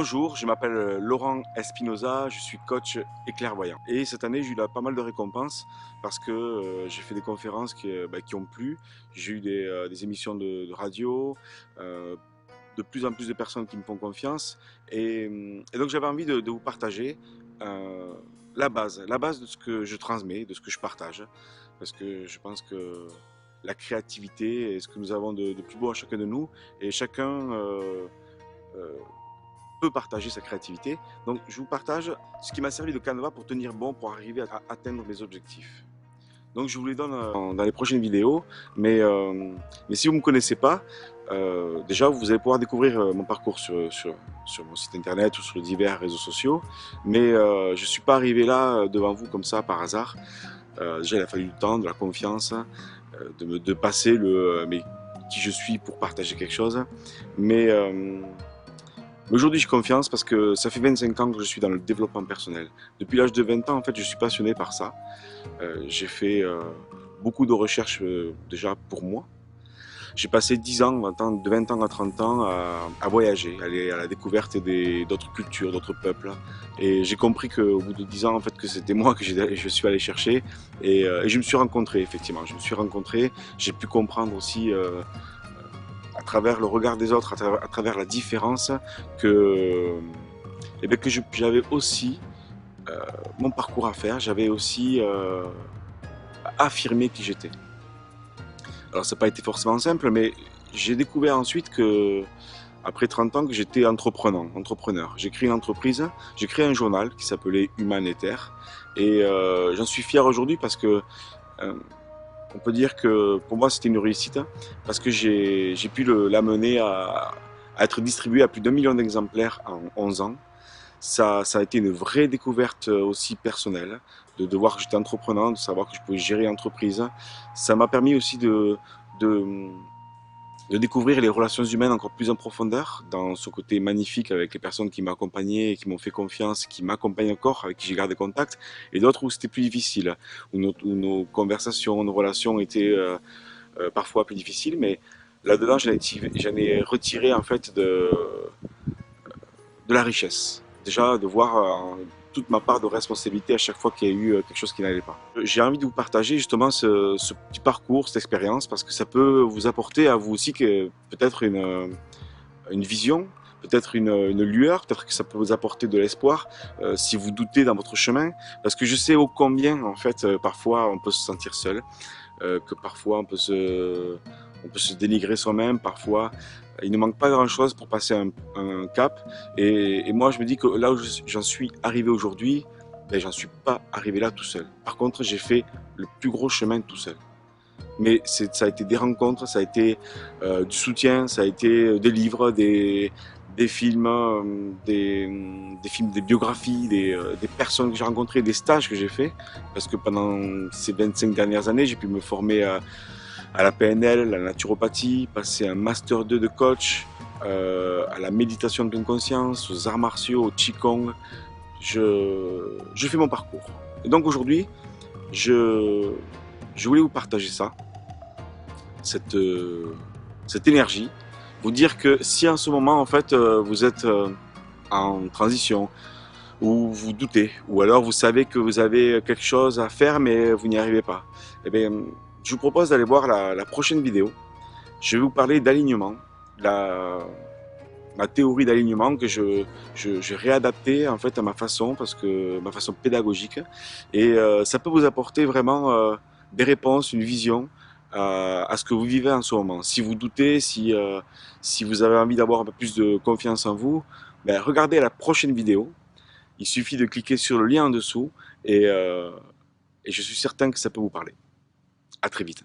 Bonjour, je m'appelle Laurent Espinoza, je suis coach et clairvoyant. Et cette année, j'ai eu pas mal de récompenses parce que j'ai fait des conférences qui ont plu. J'ai eu des émissions de radio, euh, de plus en plus de personnes qui me font confiance. Et donc j'avais envie de vous partager euh, la base de ce que je transmets, de ce que je partage. Parce que je pense que la créativité est ce que nous avons de plus beau à chacun de nous. Et chacun... euh, peut partager sa créativité. Donc je vous partage ce qui m'a servi de canevas pour tenir bon, pour arriver à atteindre mes objectifs. Donc je vous les donne dans les prochaines vidéos, mais si vous ne me connaissez pas, déjà vous allez pouvoir découvrir mon parcours sur mon site internet ou sur divers réseaux sociaux, mais je ne suis pas arrivé là devant vous comme ça par hasard. Déjà il a fallu du temps, de la confiance, de passer mais qui je suis pour partager quelque chose, mais aujourd'hui, j'ai confiance parce que ça fait 25 ans que je suis dans le développement personnel. Depuis l'âge de 20 ans, en fait, je suis passionné par ça. J'ai fait beaucoup de recherches déjà pour moi. J'ai passé 10 ans, de 20 ans à 30 ans, à voyager, aller à la découverte d'autres cultures, d'autres peuples. Et j'ai compris qu'au bout de 10 ans, en fait, que c'était moi que je suis allé chercher. Et je me suis rencontré, effectivement. Je me suis rencontré. J'ai pu comprendre aussi à travers le regard des autres, à travers la différence, que, que j'avais aussi mon parcours à faire, j'avais aussi à affirmer qui j'étais. Alors ça n'a pas été forcément simple, mais j'ai découvert ensuite que, après 30 ans, que j'étais entrepreneur. J'ai créé une entreprise, j'ai créé un journal qui s'appelait Human et Terre, et j'en suis fier aujourd'hui parce que euh, on peut dire que pour moi c'était une réussite parce que j'ai pu l'amener à être distribué à plus d'1 million d'exemplaires en 11 ans. Ça a été une vraie découverte aussi personnelle, de voir que j'étais entrepreneur, de savoir que je pouvais gérer l'entreprise. Ça m'a permis aussi de, de découvrir les relations humaines encore plus en profondeur, dans ce côté magnifique avec les personnes qui m'accompagnaient, qui m'ont fait confiance, qui m'accompagnent encore, avec qui j'ai gardé contact, et d'autres où c'était plus difficile, où nos conversations, nos relations étaient parfois plus difficiles, mais là-dedans j'en ai retiré en fait de la richesse. Déjà de voir toute ma part de responsabilité à chaque fois qu'il y a eu quelque chose qui n'allait pas. J'ai envie de vous partager justement ce petit parcours, cette expérience, parce que ça peut vous apporter à vous aussi peut-être une vision, peut-être une lueur, peut-être que ça peut vous apporter de l'espoir si vous doutez dans votre chemin, parce que je sais ô combien en fait parfois on peut se sentir seul, que parfois on peut se dénigrer soi-même, parfois il ne manque pas grand-chose pour passer un cap, et moi je me dis que là où j'en suis arrivé aujourd'hui, ben, j'en suis pas arrivé là tout seul. Par contre, j'ai fait le plus gros chemin tout seul. Mais ça a été des rencontres, ça a été du soutien, ça a été des livres, des films, des films, des biographies, des personnes que j'ai rencontrées, des stages que j'ai faits. Parce que pendant ces 25 dernières années, j'ai pu me former à la PNL, à la naturopathie, passer un master 2 de coach, à la méditation de pleine conscience, aux arts martiaux, au qigong. Je fais mon parcours. Et donc aujourd'hui, je, je voulais vous partager ça, cette, euh, cette énergie, vous dire que si en ce moment en fait vous êtes en transition, ou vous doutez, ou alors vous savez que vous avez quelque chose à faire mais vous n'y arrivez pas, eh bien, je vous propose d'aller voir la prochaine vidéo. Je vais vous parler d'alignement, la, ma théorie d'alignement que j'ai réadaptée en fait à ma façon, parce que ma façon pédagogique, et ça peut vous apporter vraiment des réponses, une vision à ce que vous vivez en ce moment. Si vous doutez, si vous avez envie d'avoir un peu plus de confiance en vous, ben, regardez la prochaine vidéo. Il suffit de cliquer sur le lien en dessous, et je suis certain que ça peut vous parler. À très vite.